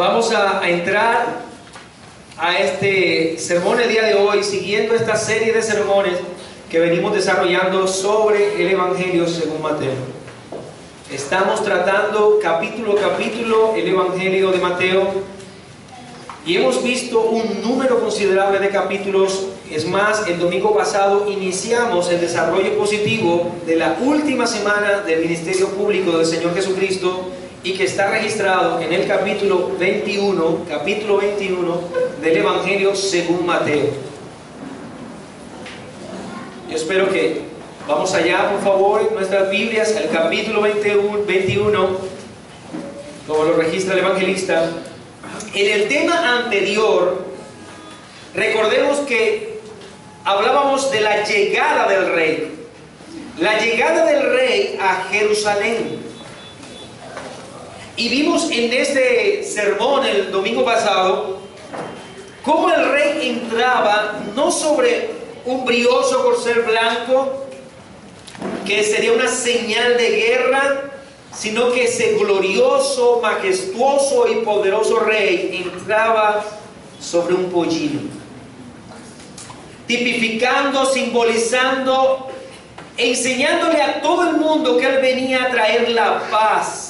Vamos a entrar a este sermón el día de hoy, siguiendo esta serie de sermones que venimos desarrollando sobre el Evangelio según Mateo. Estamos tratando capítulo a capítulo el Evangelio de Mateo y hemos visto un número considerable de capítulos. Es más, el domingo pasado iniciamos el desarrollo positivo de la última semana del ministerio público del Señor Jesucristo, y que está registrado en el capítulo 21 del Evangelio según Mateo. Yo espero que vamos allá, por favor, en nuestras Biblias, al capítulo 21, como lo registra el evangelista. En el tema anterior, recordemos que hablábamos de la llegada del rey. La llegada del rey a Jerusalén. Y vimos en este sermón el domingo pasado cómo el rey entraba no sobre un brioso corcel blanco, que sería una señal de guerra, sino que ese glorioso, majestuoso y poderoso rey entraba sobre un pollino, tipificando, simbolizando, enseñándole a todo el mundo que él venía a traer la paz,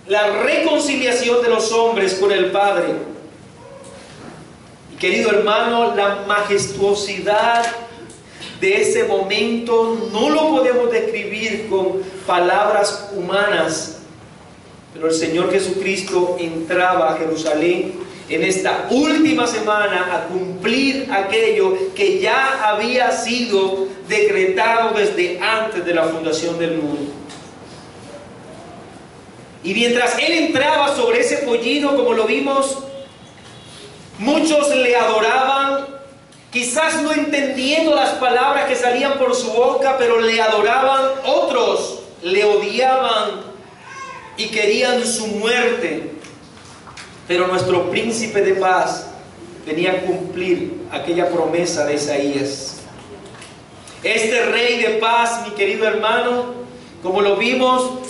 la reconciliación de los hombres con el Padre. Y querido hermano, la majestuosidad de ese momento no lo podemos describir con palabras humanas, pero el Señor Jesucristo entraba a Jerusalén en esta última semana a cumplir aquello que ya había sido decretado desde antes de la fundación del mundo. Y mientras él entraba sobre ese pollino, como lo vimos, muchos le adoraban, quizás no entendiendo las palabras que salían por su boca, pero le adoraban. Otros le odiaban y querían su muerte. Pero nuestro príncipe de paz venía a cumplir aquella promesa de Isaías. Este rey de paz, mi querido hermano, como lo vimos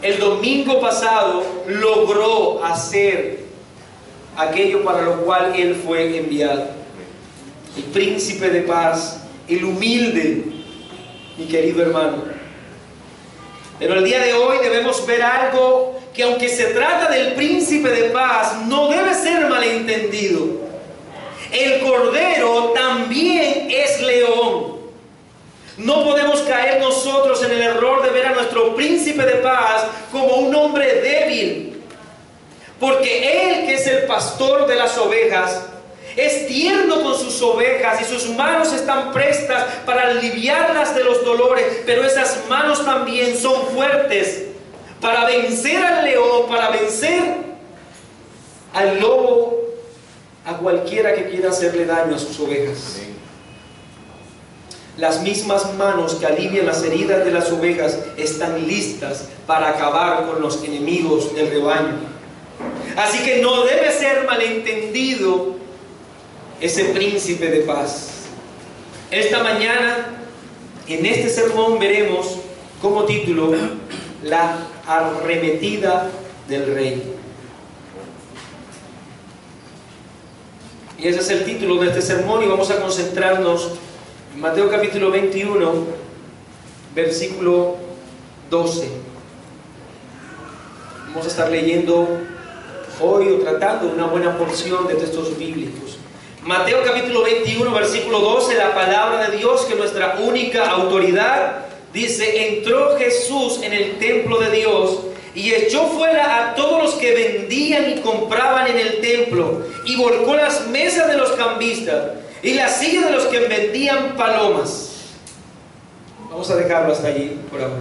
el domingo pasado, logró hacer aquello para lo cual él fue enviado. El príncipe de paz, el humilde, mi querido hermano. Pero el día de hoy debemos ver algo que, aunque se trata del príncipe de paz, no debe ser malentendido. El cordero también es león. No podemos caer nosotros en el error de ver a nuestro príncipe de paz como un hombre débil, porque él, que es el pastor de las ovejas, es tierno con sus ovejas y sus manos están prestas para aliviarlas de los dolores, pero esas manos también son fuertes para vencer al león, para vencer al lobo, a cualquiera que quiera hacerle daño a sus ovejas. Las mismas manos que alivian las heridas de las ovejas están listas para acabar con los enemigos del rebaño. Así que no debe ser malentendido ese príncipe de paz. Esta mañana, en este sermón, veremos como título la arremetida del rey. Y ese es el título de este sermón, y vamos a concentrarnos en Mateo capítulo 21, versículo 12. Vamos a estar leyendo hoy o tratando una buena porción de textos bíblicos. Mateo capítulo 21, versículo 12, la palabra de Dios, que es nuestra única autoridad, dice: entró Jesús en el templo de Dios y echó fuera a todos los que vendían y compraban en el templo, y volcó las mesas de los cambistas y las sillas de los que vendían palomas. Vamos a dejarlo hasta allí por ahora.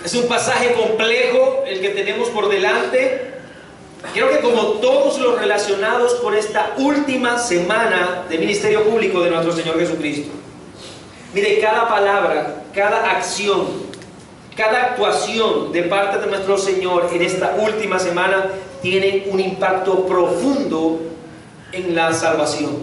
Es un pasaje complejo el que tenemos por delante. Creo que, como todos los relacionados con esta última semana de ministerio público de nuestro Señor Jesucristo, mire, cada palabra, cada acción, cada actuación de parte de nuestro Señor en esta última semana tiene un impacto profundo en la salvación.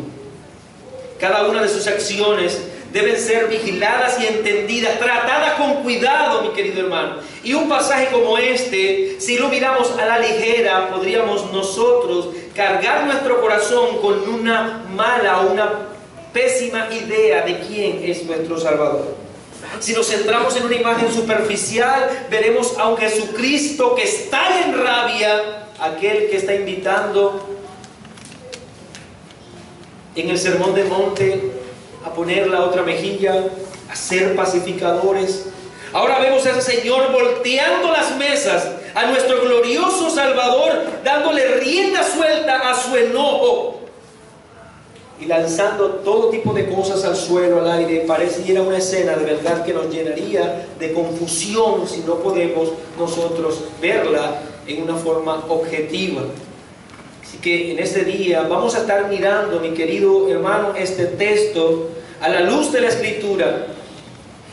Cada una de sus acciones deben ser vigiladas y entendidas, tratadas con cuidado, mi querido hermano. Y un pasaje como este, si lo miramos a la ligera, podríamos nosotros cargar nuestro corazón con una mala, una pésima idea de quién es nuestro Salvador. Si nos centramos en una imagen superficial, veremos a un Jesucristo que está en rabia, aquel que está invitando en el Sermón del Monte a poner la otra mejilla, a ser pacificadores. Ahora vemos a ese Señor volteando las mesas a nuestro glorioso Salvador, dándole rienda suelta a su enojo y lanzando todo tipo de cosas al suelo, al aire. Pareciera una escena de verdad que nos llenaría de confusión si no podemos nosotros verla en una forma objetiva. Así que en este día vamos a estar mirando, mi querido hermano, este texto a la luz de la Escritura.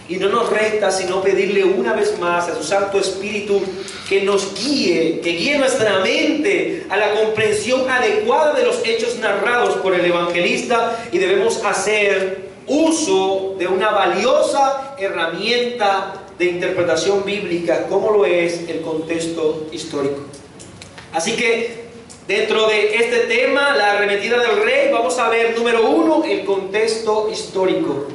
Y no nos resta sino pedirle una vez más a su Santo Espíritu que nos guíe, que guíe nuestra mente a la comprensión adecuada de los hechos narrados por el evangelista, y debemos hacer uso de una valiosa herramienta de interpretación bíblica, como lo es el contexto histórico. Así que dentro de este tema, la arremetida del rey, vamos a ver, número 1, el contexto histórico.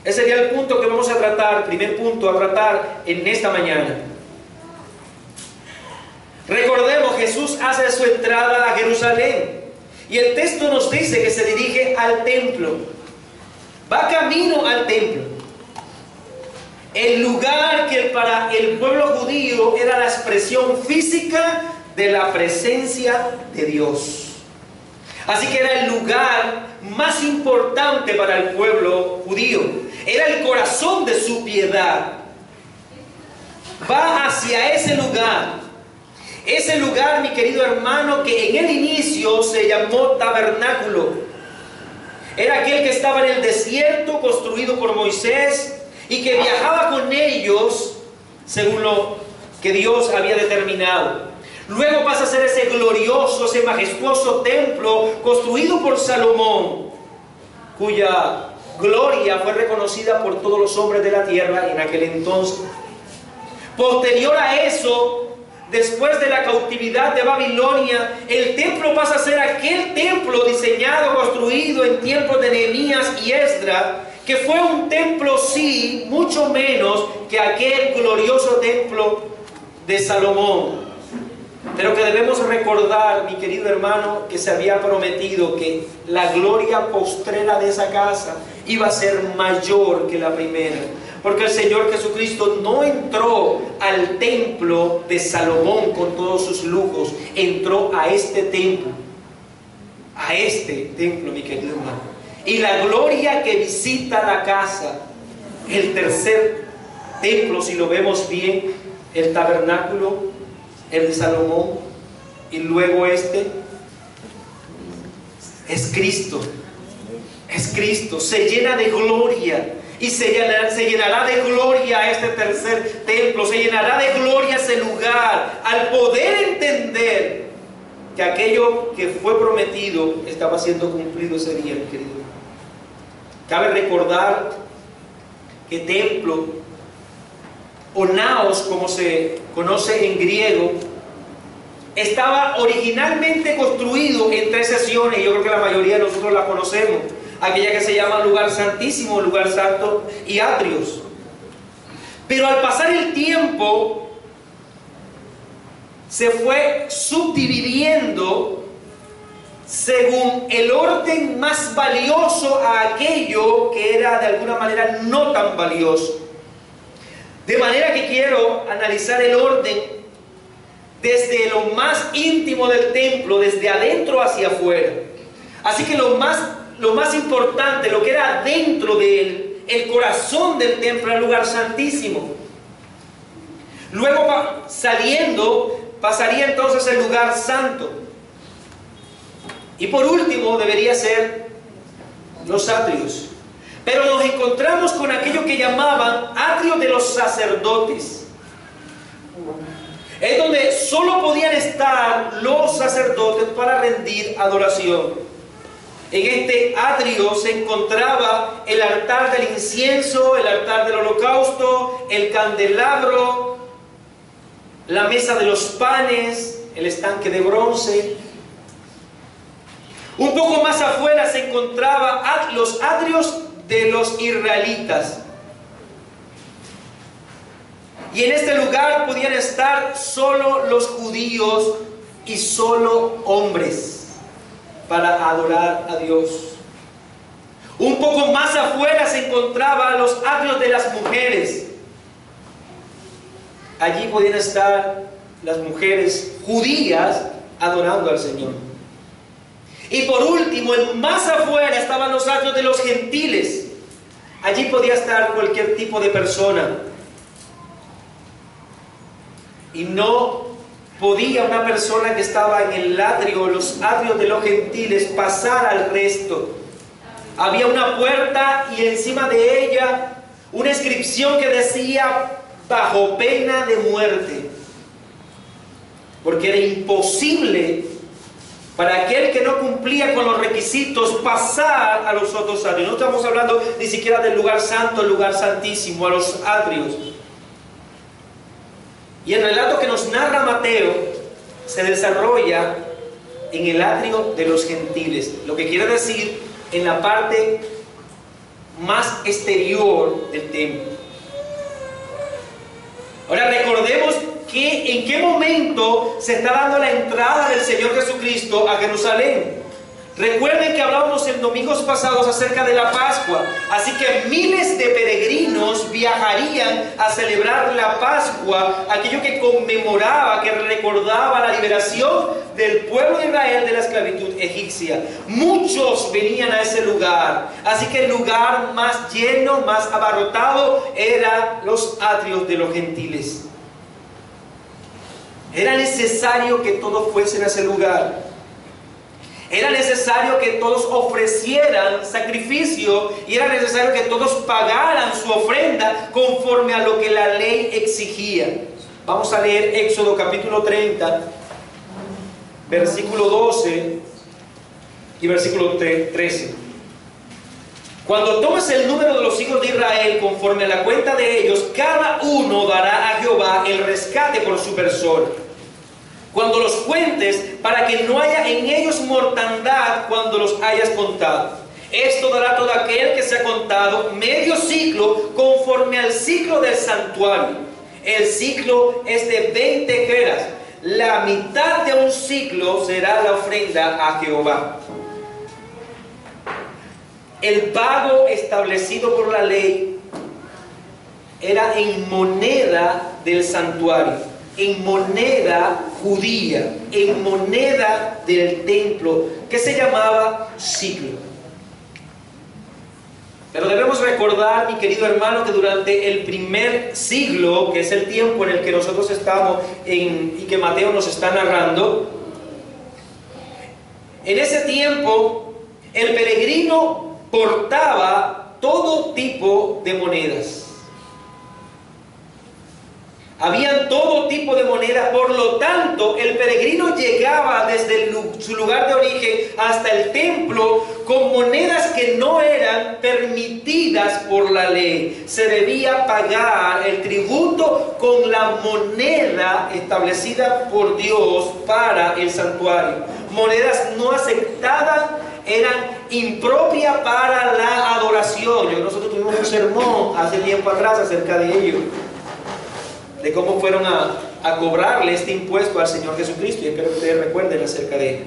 Ese sería el punto que vamos a tratar, primer punto a tratar en esta mañana. Recordemos, Jesús hace su entrada a Jerusalén y el texto nos dice que se dirige al templo. Va camino al templo. El lugar que para el pueblo judío era la expresión física de la presencia de Dios. Así que era el lugar más importante para el pueblo judío. Era el corazón de su piedad. Va hacia ese lugar. Ese lugar, mi querido hermano, que en el inicio se llamó tabernáculo. Era aquel que estaba en el desierto, construido por Moisés, y que viajaba con ellos según lo que Dios había determinado. Luego pasa a ser ese glorioso, ese majestuoso templo construido por Salomón, cuya gloria fue reconocida por todos los hombres de la tierra en aquel entonces. Posterior a eso, después de la cautividad de Babilonia, el templo pasa a ser aquel templo diseñado, construido en tiempos de Nehemías y Esdras, que fue un templo, sí, mucho menos que aquel glorioso templo de Salomón. Pero que debemos recordar, mi querido hermano, que se había prometido que la gloria postrera de esa casa iba a ser mayor que la primera. Porque el Señor Jesucristo no entró al templo de Salomón con todos sus lujos, entró a este templo. A este templo, mi querido hermano. Y la gloria que visita la casa, el tercer templo, si lo vemos bien, el tabernáculo, el de Salomón, y luego este, es Cristo. Es Cristo, se llena de gloria. Y se llenará de gloria este tercer templo, se llenará de gloria ese lugar, al poder entender que aquello que fue prometido estaba siendo cumplido ese día, mi querido. Cabe recordar que templo, o naos como se conoce en griego, estaba originalmente construido en 3 secciones. Yo creo que la mayoría de nosotros la conocemos. Aquella que se llama lugar santísimo, lugar santo y atrios. Pero al pasar el tiempo se fue subdividiendo según el orden más valioso a aquello que era de alguna manera no tan valioso. De manera que quiero analizar el orden desde lo más íntimo del templo, desde adentro hacia afuera. Así que lo más importante, lo que era dentro de él, el corazón del templo, el lugar santísimo. Luego saliendo, pasaría entonces el lugar santo. Y por último debería ser los atrios. Pero nos encontramos con aquello que llamaban atrio de los sacerdotes. Es donde solo podían estar los sacerdotes para rendir adoración. En este atrio se encontraba el altar del incienso, el altar del holocausto, el candelabro, la mesa de los panes, el estanque de bronce. Un poco más afuera se encontraban los atrios de los israelitas. Y en este lugar podían estar solo los judíos y solo hombres para adorar a Dios. Un poco más afuera se encontraban los atrios de las mujeres. Allí podían estar las mujeres judías adorando al Señor. Y por último, más afuera estaban los atrios de los gentiles. Allí podía estar cualquier tipo de persona. Y no podía una persona que estaba en el atrio, los atrios de los gentiles, pasar al resto. Había una puerta y encima de ella una inscripción que decía: bajo pena de muerte. Porque era imposible para aquel que no cumplía con los requisitos pasar a los otros atrios. No estamos hablando ni siquiera del lugar santo, el lugar santísimo, a los atrios. Y el relato que nos narra Mateo se desarrolla en el atrio de los gentiles, lo que quiere decir en la parte más exterior del templo. Ahora recordemos que en qué momento se está dando la entrada del Señor Jesucristo a Jerusalén. Recuerden que hablábamos en domingos pasados acerca de la Pascua. Así que miles de peregrinos viajarían a celebrar la Pascua, aquello que conmemoraba, que recordaba la liberación del pueblo de Israel de la esclavitud egipcia. Muchos venían a ese lugar. Así que el lugar más lleno, más abarrotado, eran los atrios de los gentiles. Era necesario que todos fuesen a ese lugar. Era necesario que todos ofrecieran sacrificio y era necesario que todos pagaran su ofrenda conforme a lo que la ley exigía. Vamos a leer Éxodo capítulo 30, versículo 12 y versículo 13. Cuando tomes el número de los hijos de Israel conforme a la cuenta de ellos, cada uno dará a Jehová el rescate por su persona. Cuando los cuentes, para que no haya en ellos mortandad cuando los hayas contado. Esto dará todo aquel que se ha contado medio ciclo conforme al ciclo del santuario. El ciclo es de 20 geras. La mitad de un ciclo será la ofrenda a Jehová. El pago establecido por la ley era en moneda del santuario, en moneda judía, en moneda del templo, que se llamaba siclo. Pero debemos recordar, mi querido hermano, que durante el primer siglo, que es el tiempo en el que nosotros estamos y que Mateo nos está narrando, en ese tiempo el peregrino portaba todo tipo de monedas. Habían todo tipo de monedas, por lo tanto, el peregrino llegaba desde su lugar de origen hasta el templo con monedas que no eran permitidas por la ley. Se debía pagar el tributo con la moneda establecida por Dios para el santuario. Monedas no aceptadas eran impropias para la adoración. Nosotros tuvimos un sermón hace tiempo atrás acerca de ello, de cómo fueron a cobrarle este impuesto al Señor Jesucristo, y espero que ustedes recuerden acerca de ello.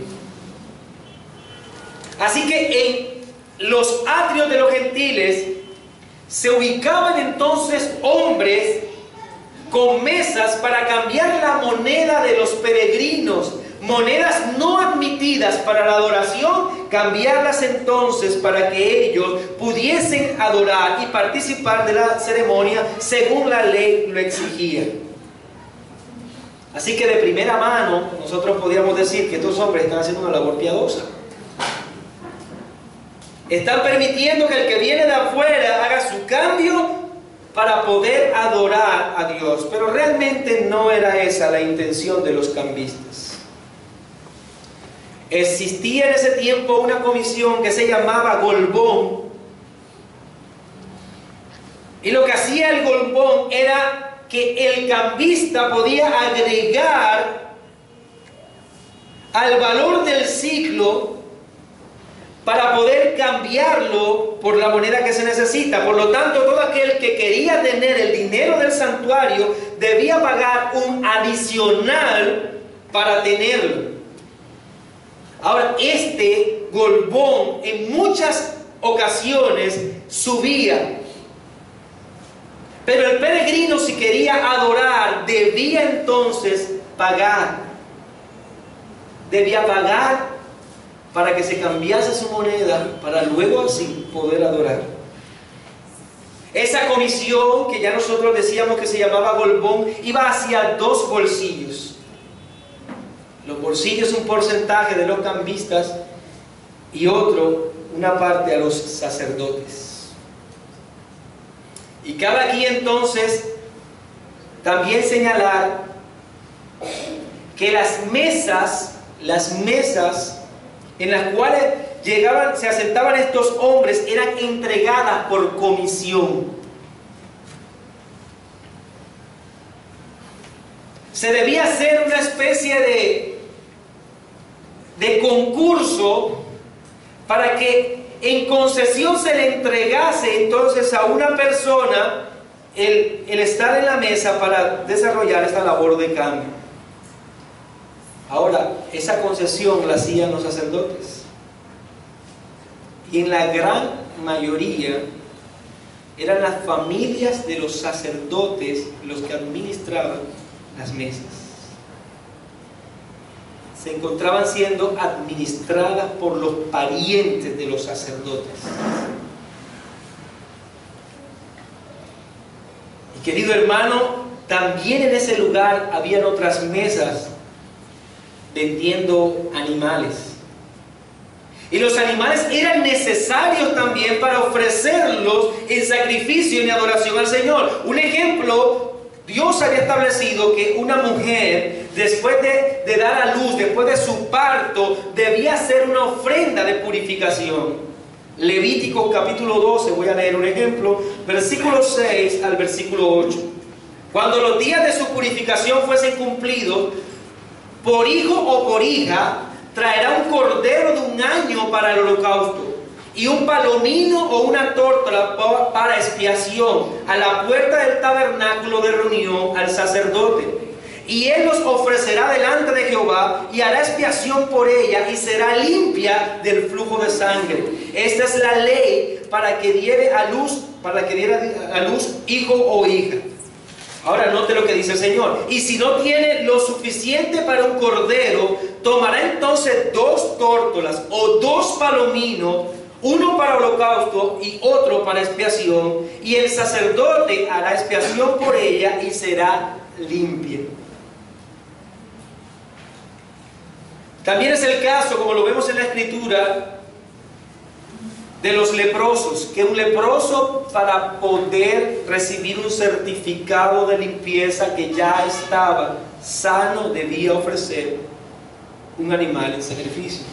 Así que en los atrios de los gentiles se ubicaban entonces hombres con mesas para cambiar la moneda de los peregrinos, monedas no admitidas para la adoración, cambiarlas entonces para que ellos pudiesen adorar y participar de la ceremonia según la ley lo exigía. Así que de primera mano nosotros podríamos decir que estos hombres están haciendo una labor piadosa. Están permitiendo que el que viene de afuera haga su cambio para poder adorar a Dios, pero realmente no era esa la intención de los cambistas. Existía en ese tiempo una comisión que se llamaba Golbón. Y lo que hacía el Golbón era que el cambista podía agregar al valor del ciclo para poder cambiarlo por la moneda que se necesita. Por lo tanto, todo aquel que quería tener el dinero del santuario debía pagar un adicional para tenerlo. Ahora, este Golbón en muchas ocasiones subía. Pero el peregrino, si quería adorar, debía entonces pagar. Debía pagar para que se cambiase su moneda, para luego así poder adorar. Esa comisión, que ya nosotros decíamos que se llamaba Golbón, iba hacia dos bolsillos. Los bolsillos, un porcentaje de los cambistas, y otro, una parte a los sacerdotes. Y cabe aquí entonces también señalar que las mesas en las cuales se asentaban estos hombres eran entregadas por comisión. Se debía hacer una especie de concurso para que en concesión se le entregase entonces a una persona el estar en la mesa para desarrollar esta labor de cambio. Ahora, esa concesión la hacían los sacerdotes. Y en la gran mayoría eran las familias de los sacerdotes los que administraban las mesas. Se encontraban siendo administradas por los parientes de los sacerdotes. Y querido hermano, también en ese lugar habían otras mesas vendiendo animales. Y los animales eran necesarios también para ofrecerlos en sacrificio y en adoración al Señor. Un ejemplo, Dios había establecido que una mujer, después de dar a luz, después de su parto, debía hacer una ofrenda de purificación. Levítico capítulo 12, voy a leer un ejemplo, versículo 6 al versículo 8. Cuando los días de su purificación fuesen cumplidos, por hijo o por hija, traerá un cordero de 1 año para el holocausto, y un palomino o una tórtola para expiación a la puerta del tabernáculo de reunión al sacerdote. Y él los ofrecerá delante de Jehová y hará expiación por ella y será limpia del flujo de sangre. Esta es la ley para que diera a luz hijo o hija. Ahora note lo que dice el Señor. Y si no tiene lo suficiente para un cordero, tomará entonces 2 tórtolas o 2 palominos, uno para holocausto y otro para expiación, y el sacerdote hará expiación por ella y será limpia. También es el caso, como lo vemos en la Escritura, de los leprosos, que un leproso, para poder recibir un certificado de limpieza que ya estaba sano, debía ofrecer un animal en sacrificio.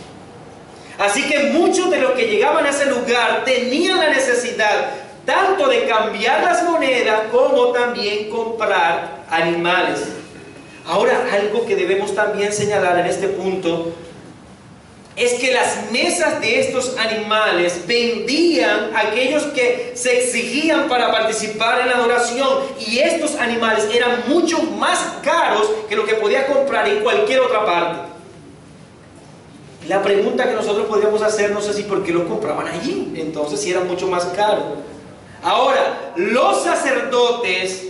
Así que muchos de los que llegaban a ese lugar tenían la necesidad tanto de cambiar las monedas como también comprar animales. Ahora, algo que debemos también señalar en este punto es que las mesas de estos animales vendían a aquellos que se exigían para participar en la adoración, y estos animales eran mucho más caros que lo que podía comprar en cualquier otra parte. La pregunta que nosotros podríamos hacernos es: ¿y por qué los compraban allí? Entonces, si era mucho más caro. Ahora, los sacerdotes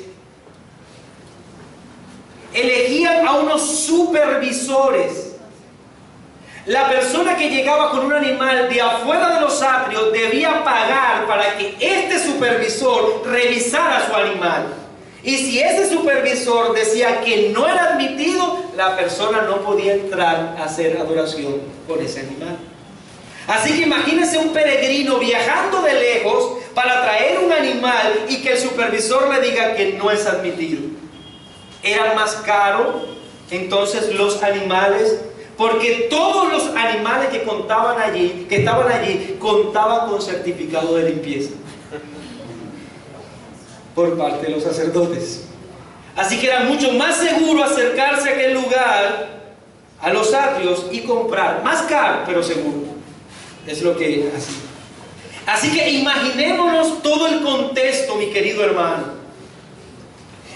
elegían a unos supervisores. La persona que llegaba con un animal de afuera de los atrios debía pagar para que este supervisor revisara su animal. Y si ese supervisor decía que no era admitido, la persona no podía entrar a hacer adoración con ese animal. Así que imagínense un peregrino viajando de lejos para traer un animal y que el supervisor le diga que no es admitido. Era más caro entonces los animales porque todos los animales que estaban allí, contaban con certificado de limpieza por parte de los sacerdotes. Así que era mucho más seguro acercarse a aquel lugar, a los atrios, y comprar. Más caro, pero seguro. Es lo que hacía. Así que imaginémonos todo el contexto, mi querido hermano.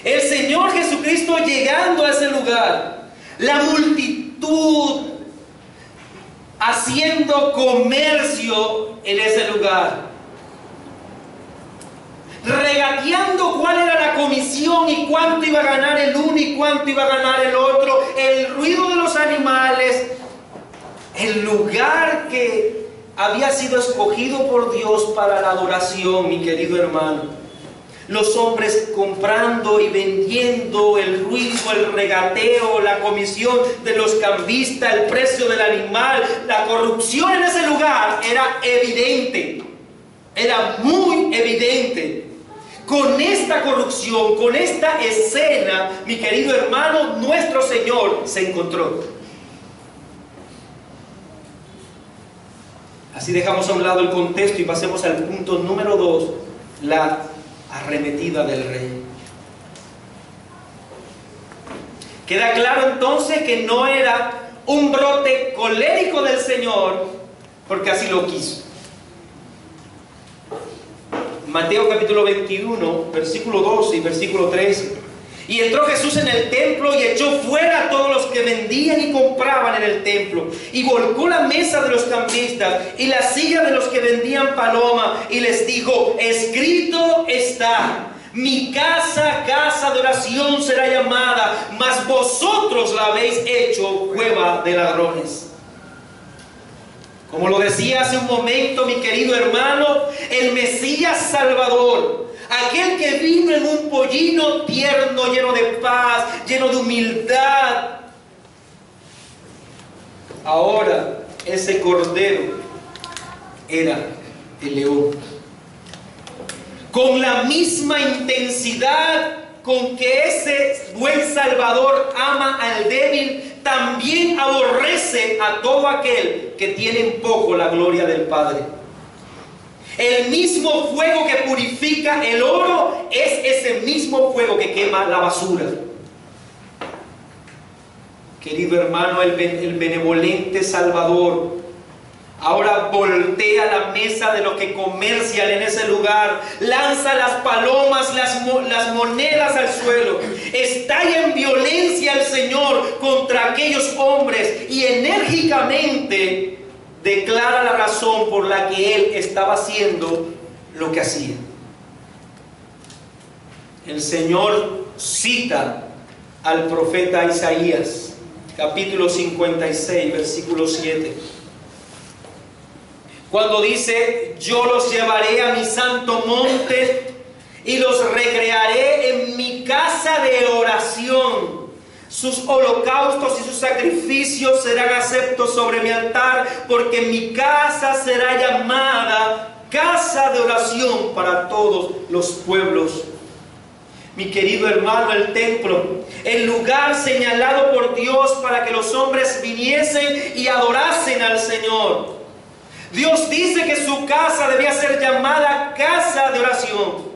El Señor Jesucristo llegando a ese lugar, la multitud haciendo comercio en ese lugar, regateando cuál era la comisión y cuánto iba a ganar el uno y cuánto iba a ganar el otro, el ruido de los animales, el lugar que había sido escogido por Dios para la adoración, mi querido hermano. Los hombres comprando y vendiendo, el ruido, el regateo, la comisión de los cambistas, el precio del animal, la corrupción en ese lugar era evidente, era muy evidente. Con esta corrupción, con esta escena, mi querido hermano, nuestro Señor se encontró. Así dejamos a un lado el contexto y pasemos al punto número 2, la arremetida del rey. Queda claro entonces que no era un brote colérico del Señor, porque así lo quiso. Mateo capítulo 21, versículo 12 y versículo 13. Y entró Jesús en el templo y echó fuera a todos los que vendían y compraban en el templo. Y volcó la mesa de los cambistas y la silla de los que vendían paloma. Y les dijo: escrito está, mi casa, casa de oración será llamada, mas vosotros la habéis hecho cueva de ladrones. Como lo decía hace un momento mi querido hermano, el Mesías Salvador, aquel que vino en un pollino tierno, lleno de paz, lleno de humildad. Ahora ese cordero era el león. Con la misma intensidad con que ese buen Salvador ama al débil, también aborrece a todo aquel que tiene en poco la gloria del Padre. El mismo fuego que purifica el oro es ese mismo fuego que quema la basura. Querido hermano, el benevolente Salvador ahora voltea la mesa de los que comercian en ese lugar, lanza las palomas, las monedas al suelo, estalla en violencia el Señor contra aquellos hombres y enérgicamente declara la razón por la que Él estaba haciendo lo que hacía. El Señor cita al profeta Isaías, capítulo 56, versículo 7. Cuando dice: yo los llevaré a mi santo monte y los recrearé en mi casa de oración. Sus holocaustos y sus sacrificios serán aceptos sobre mi altar, porque mi casa será llamada casa de oración para todos los pueblos. Mi querido hermano, el templo, el lugar señalado por Dios para que los hombres viniesen y adorasen al Señor. Dios dice que su casa debía ser llamada casa de oración.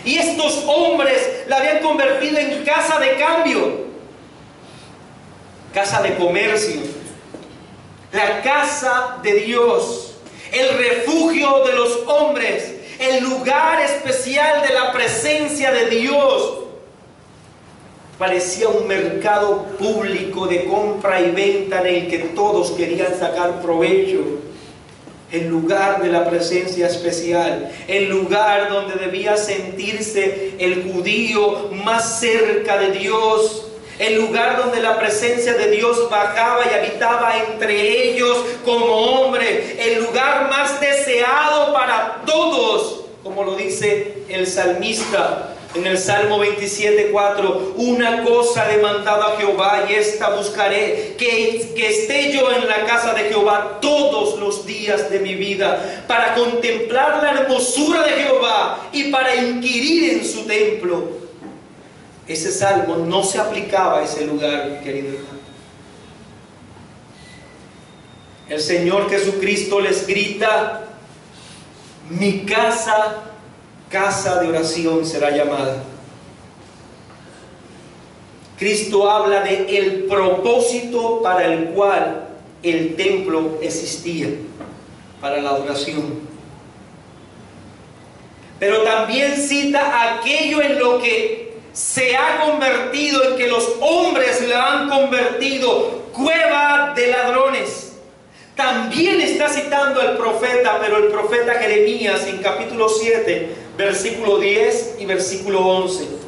Y estos hombres la habían convertido en casa de cambio, casa de comercio, la casa de Dios, el refugio de los hombres, el lugar especial de la presencia de Dios. Parecía un mercado público de compra y venta en el que todos querían sacar provecho. El lugar de la presencia especial, el lugar donde debía sentirse el judío más cerca de Dios, el lugar donde la presencia de Dios bajaba y habitaba entre ellos como hombre, el lugar más deseado para todos, como lo dice el salmista en el Salmo 27:4. Una cosa he demandado a Jehová y esta buscaré, que esté yo en la casa de Jehová todos los días de mi vida, para contemplar la hermosura de Jehová y para inquirir en su templo. Ese salmo no se aplicaba a ese lugar, querido hermano. El Señor Jesucristo les grita: mi casa, casa de oración será llamada. Cristo habla de el propósito para el cual el templo existía, para la adoración. Pero también cita aquello en lo que se ha convertido, en que los hombres la han convertido, cueva de ladrones. También está citando al profeta, pero el profeta Jeremías en capítulo 7, versículo 10 y versículo 11.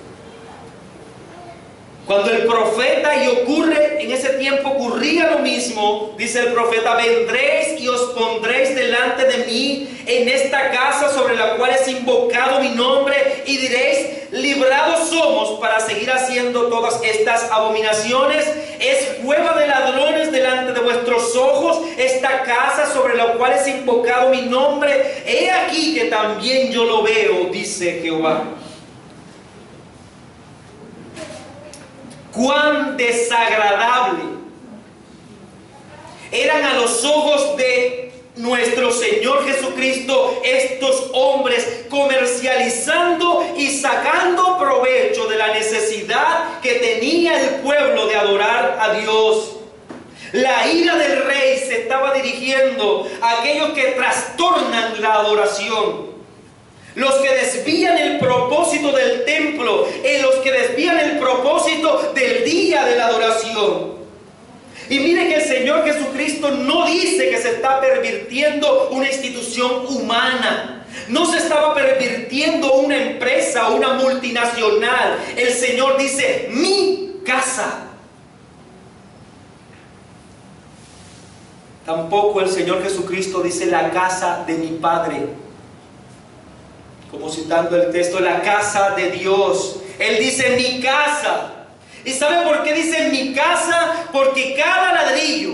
Cuando el profeta, y ocurre, en ese tiempo ocurría lo mismo, dice el profeta: vendréis y os pondréis delante de mí en esta casa sobre la cual es invocado mi nombre, y diréis: librados somos para seguir haciendo todas estas abominaciones. Es cueva de ladrones delante de vuestros ojos esta casa sobre la cual es invocado mi nombre. He aquí que también yo lo veo, dice Jehová. Cuán desagradable eran a los ojos de nuestro Señor Jesucristo estos hombres, comercializando y sacando provecho de la necesidad que tenía el pueblo de adorar a Dios. La ira del rey se estaba dirigiendo a aquellos que trastornan la adoración, los que desvían el propósito del templo, los que desvían el propósito del día de la adoración. Y mire que el Señor Jesucristo no dice que se está pervirtiendo una institución humana, no se estaba pervirtiendo una empresa, una multinacional. El Señor dice: mi casa. Tampoco el Señor Jesucristo dice: la casa de mi Padre, como citando el texto, la casa de Dios. Él dice: mi casa. ¿Y sabe por qué dice mi casa? Porque cada ladrillo,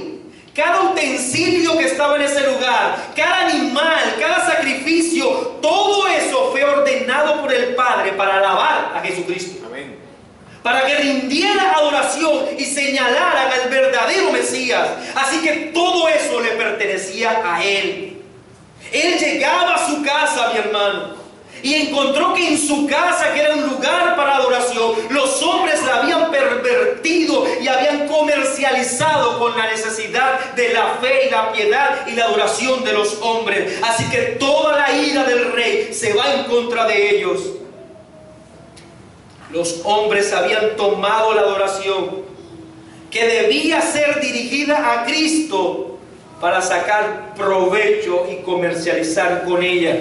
cada utensilio que estaba en ese lugar, cada animal, cada sacrificio, todo eso fue ordenado por el Padre para alabar a Jesucristo. Amén. Para que rindiera adoración y señalaran al verdadero Mesías. Así que todo eso le pertenecía a Él. Él llegaba a su casa, mi hermano, y encontró que en su casa, que era un lugar para adoración, los hombres la habían pervertido y habían comercializado con la necesidad de la fe y la piedad y la adoración de los hombres. Así que toda la ira del rey se va en contra de ellos. Los hombres habían tomado la adoración que debía ser dirigida a Cristo para sacar provecho y comercializar con ella.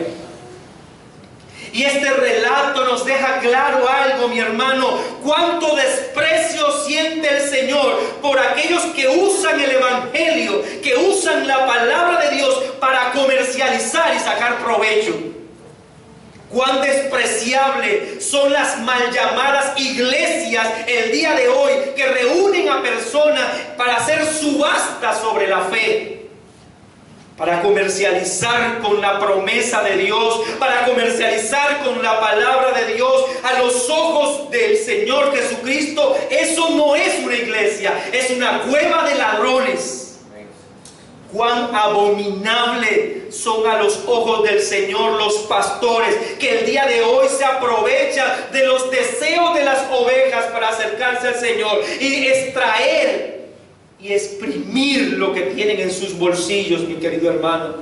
Y este relato nos deja claro algo, mi hermano: cuánto desprecio siente el Señor por aquellos que usan el Evangelio, que usan la palabra de Dios para comercializar y sacar provecho. Cuán despreciable son las mal llamadas iglesias el día de hoy, que reúnen a personas para hacer subasta sobre la fe, para comercializar con la promesa de Dios, para comercializar con la palabra de Dios a los ojos del Señor Jesucristo. Eso no es una iglesia, es una cueva de ladrones. Cuán abominable son a los ojos del Señor los pastores que el día de hoy se aprovechan de los deseos de las ovejas para acercarse al Señor y extraer y exprimir lo que tienen en sus bolsillos, mi querido hermano.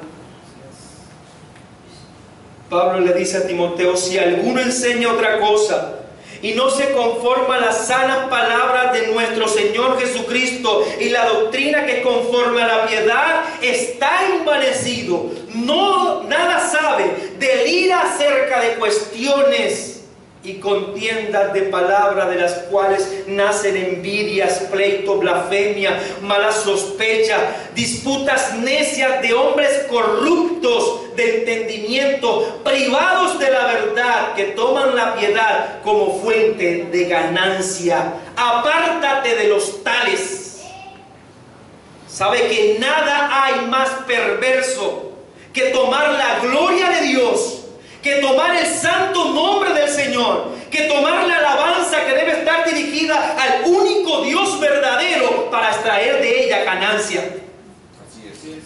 Pablo le dice a Timoteo: si alguno enseña otra cosa y no se conforma a las sanas palabras de nuestro Señor Jesucristo y la doctrina que conforme a la piedad, está envanecido, nada sabe, delira acerca de cuestiones y contiendas de palabra, de las cuales nacen envidias, pleito, blasfemia, mala sospecha, disputas necias de hombres corruptos de entendimiento, privados de la verdad, que toman la piedad como fuente de ganancia. Apártate de los tales. Sabe que nada hay más perverso que tomar la gloria de Dios, que tomar el santo nombre del Señor, que tomar la alabanza que debe estar dirigida al único Dios verdadero para extraer de ella ganancia. Así es.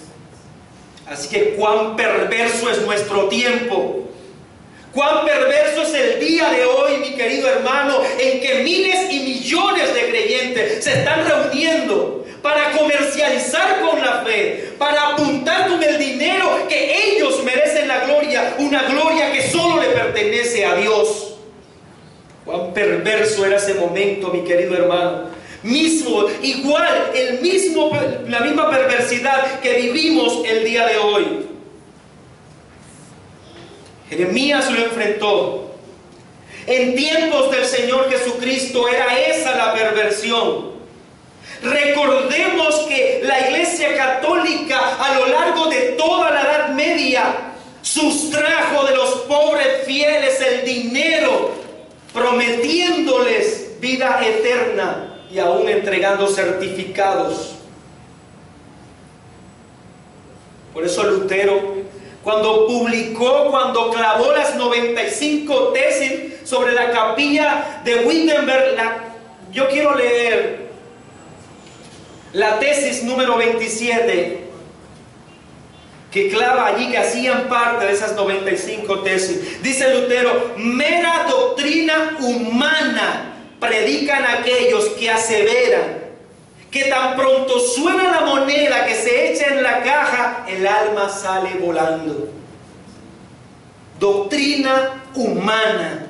Así que cuán perverso es nuestro tiempo. Cuán perverso es el día de hoy, mi querido hermano, en que miles y millones de creyentes se están reuniendo para comercializar con la fe, para apuntar con el dinero que ellos merecen la gloria, una gloria que solo le pertenece a Dios. Cuán perverso era ese momento, mi querido hermano. La misma perversidad que vivimos el día de hoy. Jeremías lo enfrentó. En tiempos del Señor Jesucristo era esa la perversión. Recordemos que la Iglesia Católica a lo largo de toda la Edad Media sustrajo de los pobres fieles el dinero, prometiéndoles vida eterna y aún entregando certificados. Por eso Lutero, cuando clavó las 95 tesis sobre la capilla de Wittenberg, yo quiero leer la tesis número 27 que clava allí, que hacían parte de esas 95 tesis. Dice Lutero: mera doctrina humana predican aquellos que aseveran que tan pronto suena la moneda que se echa en la caja, el alma sale volando. Doctrina humana.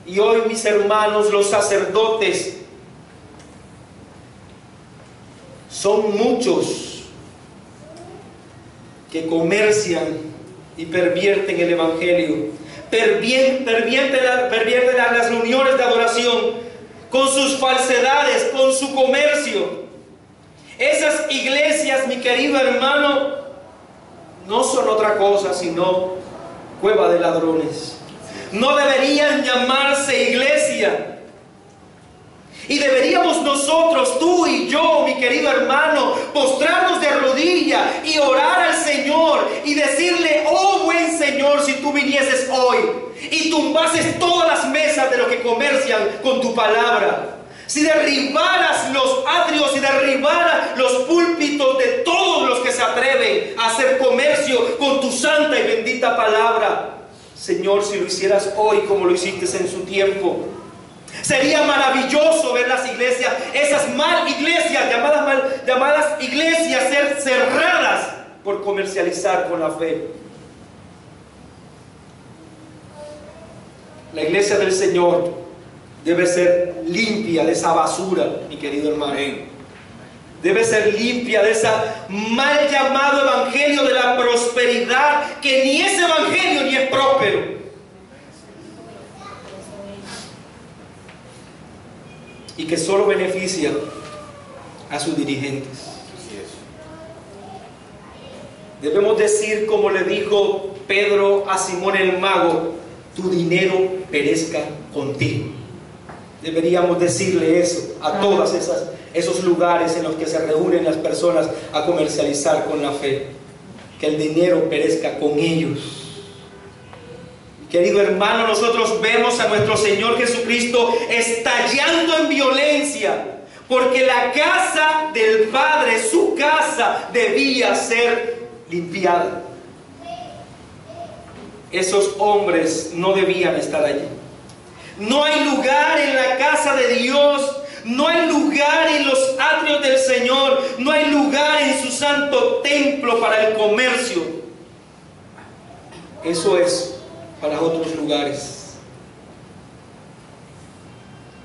Y hoy, mis hermanos, los sacerdotes son muchos que comercian y pervierten el Evangelio, pervierten las reuniones de adoración con sus falsedades, con su comercio. Esas iglesias, mi querido hermano, no son otra cosa sino cueva de ladrones. No deberían llamarse iglesia. Y deberíamos nosotros, tú y yo, mi querido hermano, postrarnos de rodillas y orar al Señor y decirle: oh buen Señor, si tú vinieses hoy y tumbases todas las mesas de los que comercian con tu palabra, si derribaras los atrios y derribaras los púlpitos de todos los que se atreven a hacer comercio con tu santa y bendita palabra, Señor, si lo hicieras hoy como lo hiciste en su tiempo, sería maravilloso ver las iglesias, esas llamadas iglesias, ser cerradas por comercializar con la fe. La iglesia del Señor debe ser limpia de esa basura, mi querido hermano. Debe ser limpia de ese mal llamado evangelio de la prosperidad, que ni es evangelio ni es próspero. Y que solo beneficia a sus dirigentes. Debemos decir, como le dijo Pedro a Simón el mago: tu dinero perezca contigo. Deberíamos decirle eso a todos esos lugares en los que se reúnen las personas a comercializar con la fe: que el dinero perezca con ellos. Querido hermano, nosotros vemos a nuestro Señor Jesucristo estallando en violencia, porque la casa del Padre, su casa, debía ser limpiada. Esos hombres no debían estar allí. No hay lugar en la casa de Dios, no hay lugar en los atrios del Señor, no hay lugar en su santo templo para el comercio. Eso es para otros lugares.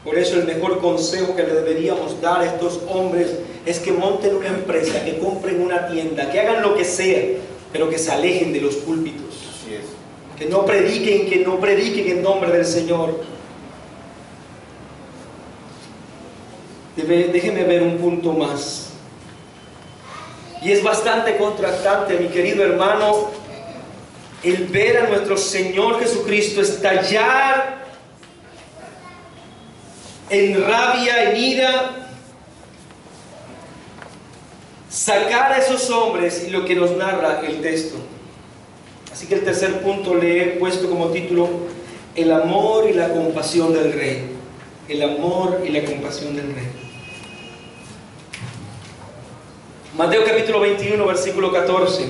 Por eso el mejor consejo que le deberíamos dar a estos hombres es que monten una empresa, que compren una tienda, que hagan lo que sea, pero que se alejen de los púlpitos. Así es. Que no prediquen en nombre del Señor. Déjeme ver un punto más. Y es bastante contrastante, mi querido hermano, el ver a nuestro Señor Jesucristo estallar en rabia, en ira, sacar a esos hombres, y lo que nos narra el texto. Así que el tercer punto le he puesto como título: el amor y la compasión del Rey. El amor y la compasión del Rey. Mateo capítulo 21, versículo 14.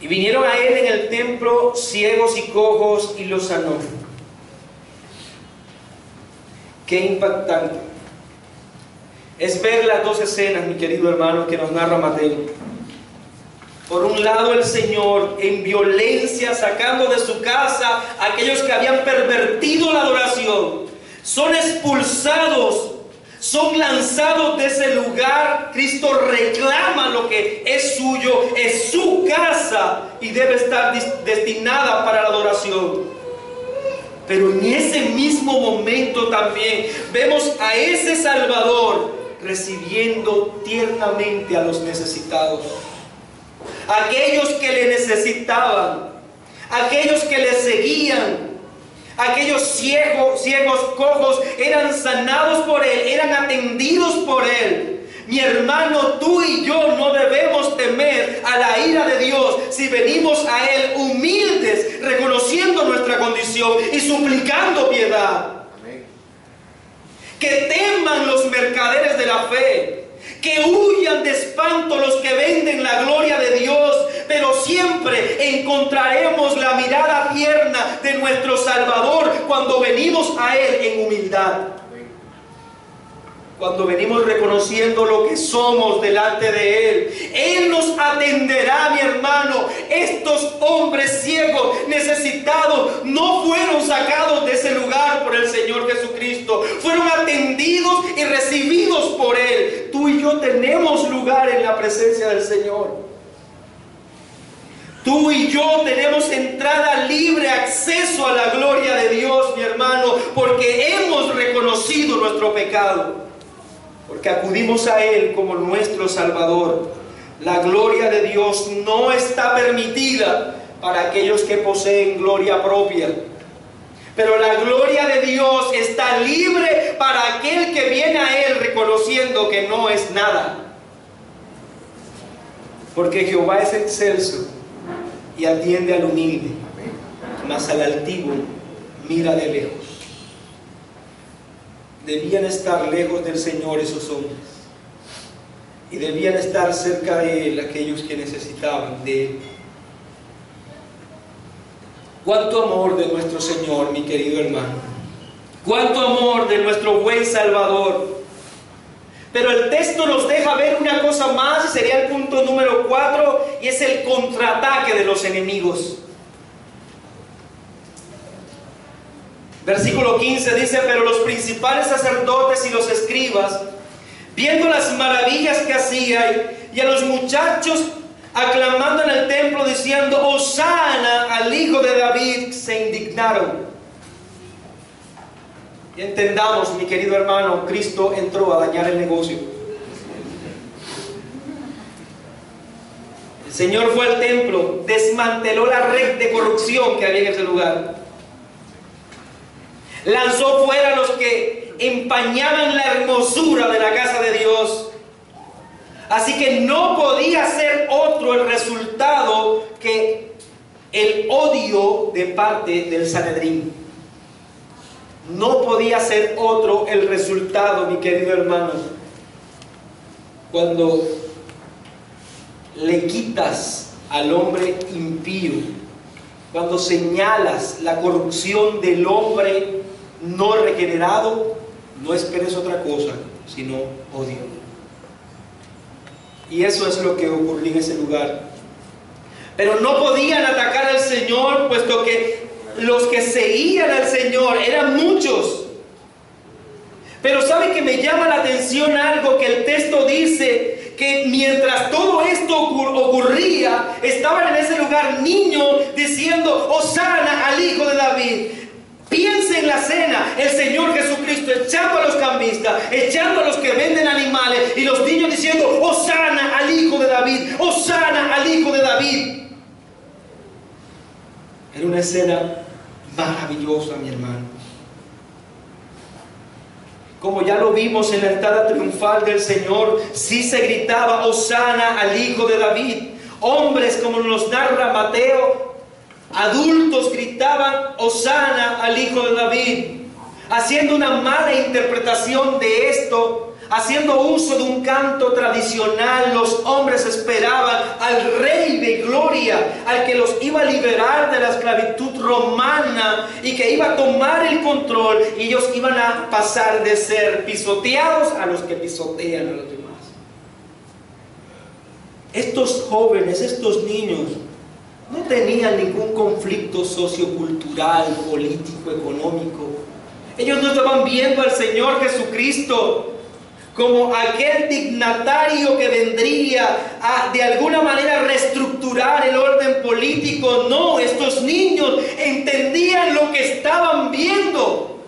Y vinieron a él en el templo ciegos y cojos y los sanó. Qué impactante es ver las dos escenas, mi querido hermano, que nos narra Mateo. Por un lado, el Señor en violencia sacando de su casa a aquellos que habían pervertido la adoración. Son expulsados, son lanzados de ese lugar. Cristo reclama lo que es suyo, es su casa y debe estar destinada para la adoración. Pero en ese mismo momento también vemos a ese Salvador recibiendo tiernamente a los necesitados. Aquellos que le necesitaban, aquellos que le seguían, aquellos ciegos, cojos, eran sanados por Él, eran atendidos por Él. Mi hermano, tú y yo no debemos temer a la ira de Dios si venimos a Él humildes, reconociendo nuestra condición y suplicando piedad. Amén. Que teman los mercaderes de la fe, que huyan de espanto los que venden la gloria de Dios, pero siempre encontraremos la mirada tierna de nuestro Salvador cuando venimos a Él en humildad. Cuando venimos reconociendo lo que somos delante de Él, Él nos atenderá, mi hermano. Estos hombres ciegos, necesitados, no fueron sacados de ese lugar por el Señor Jesucristo. Fueron atendidos y recibidos por Él. Tú y yo tenemos lugar en la presencia del Señor. Tú y yo tenemos entrada libre, acceso a la gloria de Dios, mi hermano, porque hemos reconocido nuestro pecado. Porque acudimos a Él como nuestro Salvador. La gloria de Dios no está permitida para aquellos que poseen gloria propia. Pero la gloria de Dios está libre para aquel que viene a Él reconociendo que no es nada. Porque Jehová es excelso y atiende al humilde, mas al altivo mira de lejos. Debían estar lejos del Señor esos hombres, y debían estar cerca de Él aquellos que necesitaban de Él. Cuánto amor de nuestro Señor, mi querido hermano. Cuánto amor de nuestro buen Salvador. Pero el texto nos deja ver una cosa más, y sería el punto número 4, y es el contraataque de los enemigos. Versículo 15 dice: pero los principales sacerdotes y los escribas, viendo las maravillas que hacía, y a los muchachos aclamando en el templo diciendo: Hosana al Hijo de David, se indignaron. Y entendamos, mi querido hermano, Cristo entró a dañar el negocio. El Señor fue al templo, desmanteló la red de corrupción que había en ese lugar. Lanzó fuera a los que empañaban la hermosura de la casa de Dios. Así que no podía ser otro el resultado que el odio de parte del Sanedrín. No podía ser otro el resultado, mi querido hermano, cuando le quitas al hombre impío, cuando señalas la corrupción del hombre no regenerado. No esperes otra cosa sino odio. Y eso es lo que ocurrió en ese lugar. Pero no podían atacar al Señor, puesto que los que seguían al Señor eran muchos. Pero ¿sabe que me llama la atención algo que el texto dice? Que mientras todo esto ocurría, estaban en ese lugar niños diciendo: Hosana al Hijo de David. Piensa en la cena, el Señor Jesucristo echando a los cambistas, echando a los que venden animales, y los niños diciendo: Hosana al Hijo de David, Hosana al Hijo de David. Era una escena maravillosa, mi hermano. Como ya lo vimos en la entrada triunfal del Señor, sí se gritaba: Hosana al Hijo de David. Hombres, como nos narra Mateo, adultos gritaban: Hosana al Hijo de David, haciendo una mala interpretación de esto, haciendo uso de un canto tradicional, los hombres esperaban al Rey de Gloria, al que los iba a liberar de la esclavitud romana y que iba a tomar el control, y ellos iban a pasar de ser pisoteados a los que pisotean a los demás. Estos jóvenes, estos niños, no tenían ningún conflicto sociocultural, político, económico. Ellos no estaban viendo al Señor Jesucristo como aquel dignatario que vendría a de alguna manera reestructurar el orden político. No, estos niños entendían lo que estaban viendo.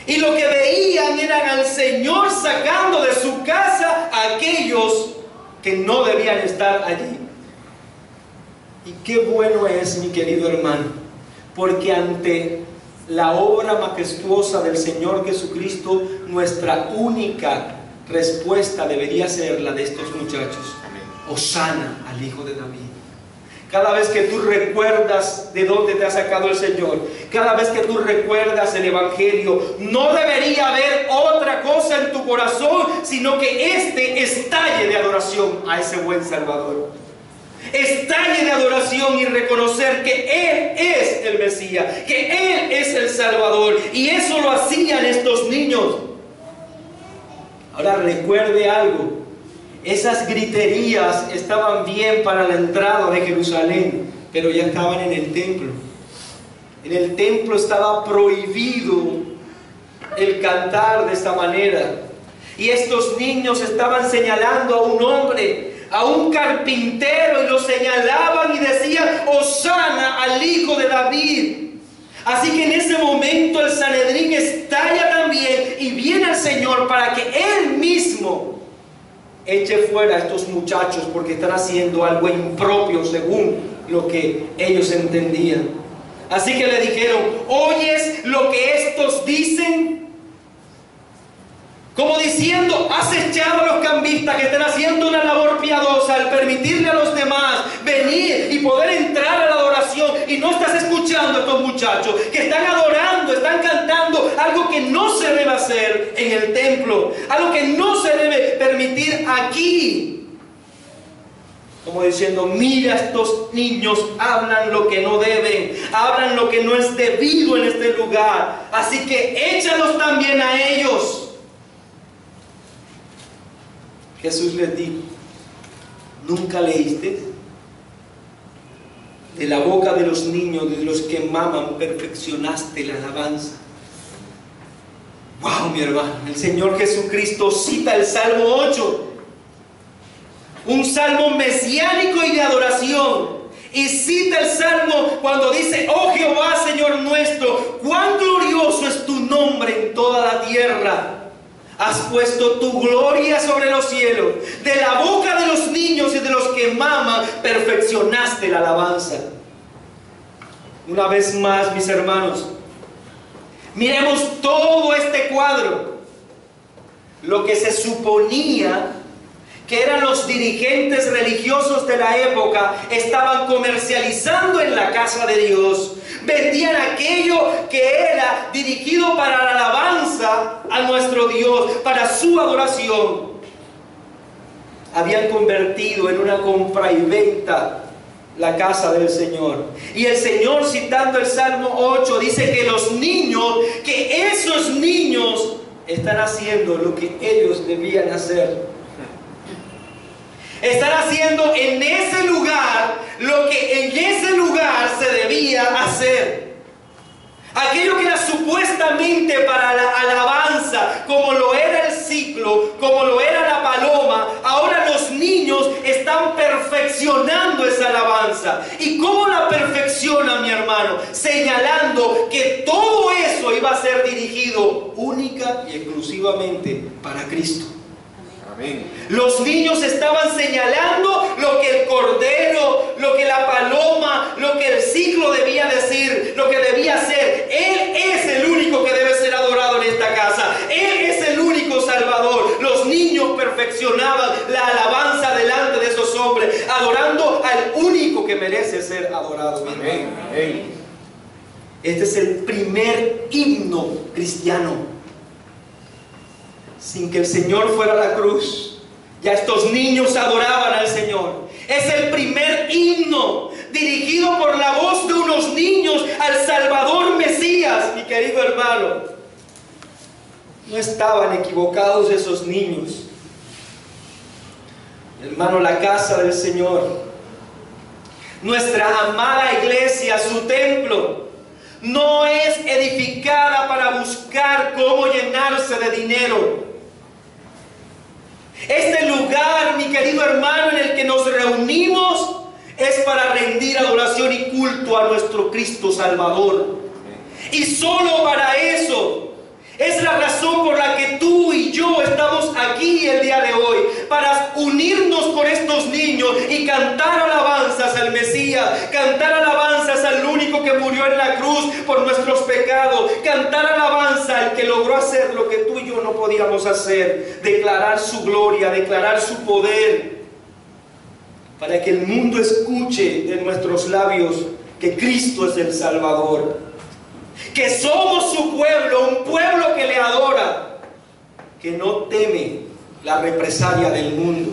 Y lo que veían era al Señor sacando de su casa a aquellos que no debían estar allí. Y qué bueno es, mi querido hermano, porque ante la obra majestuosa del Señor Jesucristo, nuestra única respuesta debería ser la de estos muchachos. Hosana al Hijo de David. Cada vez que tú recuerdas de dónde te ha sacado el Señor, cada vez que tú recuerdas el Evangelio, no debería haber otra cosa en tu corazón, sino que estalle de adoración a ese buen Salvador. Estalle de adoración y reconocer que Él es el Mesías, que Él es el Salvador. Y eso lo hacían estos niños. Ahora recuerde algo. Esas griterías estaban bien para la entrada de Jerusalén, pero ya estaban en el templo. En el templo estaba prohibido el cantar de esta manera. Y estos niños estaban señalando a un hombre, a un carpintero, y lo señalaban y decían: Hosana al Hijo de David. Así que en ese momento el Sanedrín estalla también y viene al Señor para que Él mismo eche fuera a estos muchachos, porque están haciendo algo impropio según lo que ellos entendían. Así que le dijeron: ¿oyes lo que estos dicen? Como diciendo: has echado a los cambistas que están haciendo una labor piadosa al permitirle a los demás venir y poder entrar a la adoración, y no estás escuchando a estos muchachos que están adorando, están cantando algo que no se debe hacer en el templo, algo que no se debe permitir aquí. Como diciendo: mira, estos niños hablan lo que no deben, hablan lo que no es debido en este lugar, así que échalos también a ellos. Jesús les dijo: ¿nunca leíste? De la boca de los niños, de los que maman, perfeccionaste la alabanza. ¡Wow, mi hermano! El Señor Jesucristo cita el Salmo 8, un salmo mesiánico y de adoración. Y cita el salmo cuando dice: oh Jehová, Señor nuestro, cuán glorioso es tu nombre en toda la tierra. Has puesto tu gloria sobre los cielos. De la boca de los niños y de los que maman, perfeccionaste la alabanza. Una vez más, mis hermanos, miremos todo este cuadro. Lo que se suponía que eran los dirigentes religiosos de la época estaban comercializando en la casa de Dios. Vendían aquello que era dirigido para la alabanza a nuestro Dios, para su adoración. Habían convertido en una compra y venta la casa del Señor. Y el Señor, citando el Salmo 8, dice que los niños, que esos niños están haciendo lo que ellos debían hacer. Están haciendo en ese lugar lo que en ese lugar se debía hacer. Aquello que era supuestamente para la alabanza, como lo era el ciclo, como lo era la paloma, ahora los niños están perfeccionando esa alabanza. ¿Y cómo la perfecciona, mi hermano? Señalando que todo eso iba a ser dirigido única y exclusivamente para Cristo. Los niños estaban señalando lo que el cordero, lo que la paloma, lo que el ciclo debía decir, lo que debía ser. Él es el único que debe ser adorado en esta casa. Él es el único Salvador. Los niños perfeccionaban la alabanza delante de esos hombres, adorando al único que merece ser adorado. Amén. Este es el primer himno cristiano. sin que el Señor fuera a la cruz, ya estos niños adoraban al Señor. Es el primer himno dirigido por la voz de unos niños al Salvador Mesías, mi querido hermano. No estaban equivocados esos niños. Hermano, la casa del Señor, nuestra amada iglesia, su templo, no es edificada para buscar cómo llenarse de dinero. Este lugar, mi querido hermano, en el que nos reunimos es para rendir adoración y culto a nuestro Cristo Salvador. Y solo para eso es la razón por la que tú y yo estamos aquí el día de hoy, para unirnos con estos niños y cantar alabanzas al Mesías, cantar alabanzas al único que murió en la cruz por nuestros pecados, cantar alabanza al que logró hacer lo que tú y yo no podíamos hacer, declarar su gloria, declarar su poder, para que el mundo escuche de nuestros labios que Cristo es el Salvador, que somos su pueblo, un pueblo que le adora, que no teme la represalia del mundo.